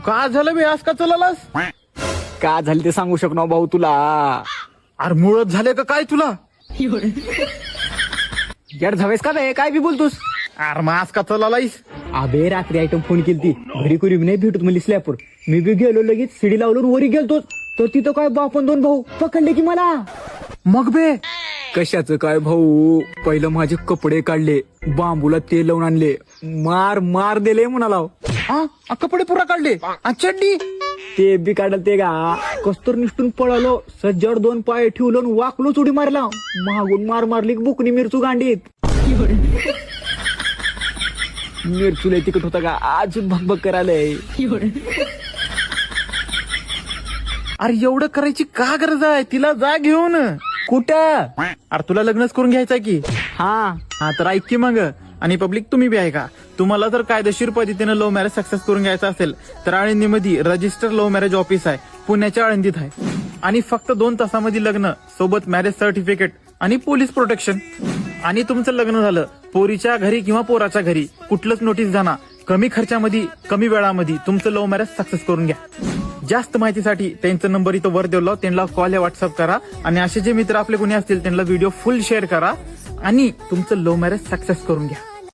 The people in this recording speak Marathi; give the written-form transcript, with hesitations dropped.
का झालं बे आज का चलालास? का झाली ते सांगू शकणार भाऊ तुला. अरे मुळच झाले का काय तुला? यार झावेस का बे, काय बी बोलतोस. अरे मग आज का चलालायस? अबे रात्री आयटम फोन केली घरी कुरी नाही भेटत म्हणली स्लॅपवर. मी बी गेलो लगेच सिडी लावलो वरी गेलतो तर तिथं काय बापन दोन भाऊ पकडले की मला. मग बे कशाचं काय भाऊ, पहिलं माझे कपडे काढले, बांबूला तेल लावून आणले, मार मार दिले म्हणाला. हा कपडे पुरा काढले आणि चड्डी ते बी काढल ते का कस्तूर निष्ठून पळालो, सज्जड दोन पाय ठेवलो आणि वाकलो उडी मारला. मागून मार मारली बुकनी मिरचू गांडीत. मिरचू लय तिकट होता का अजून भगभग करायलंय. अरे एवढं करायची का गरज आहे? तिला जा घेऊन. कुठं? अरे तुला लग्नच करून घ्यायचंय की. हा तर ऐक की मग. आणि पब्लिक तुम्ही बी आहे का, तुम्हाला जर कायदेशीर पद्धतीने लव्ह मॅरेज सक्सेस करून घ्यायचं असेल तर आळंदीमध्ये रजिस्टर लव्ह मॅरेज ऑफिस आहे, पुण्याच्या आळंदीत आहे. आणि फक्त 2 तासामध्ये लग्न, सोबत मॅरेज सर्टिफिकेट आणि पोलीस प्रोटेक्शन. आणि तुमचं लग्न झालं पोरीच्या घरी किंवा पोराच्या घरी, कुठलंच नोटीस जाणार, कमी खर्चामध्ये कमी वेळामध्ये तुमचं लव्ह मॅरेज सक्सेस करून घ्या. जास्त माहितीसाठी त्यांचा नंबर इथं वर दिला, त्यांना कॉल या व्हॉट्सअप करा. आणि असे जे मित्र आपले कोणी असतील त्यांना व्हिडिओ फुल शेअर करा आणि तुमचं लव्ह मॅरेज सक्सेस करून घ्या.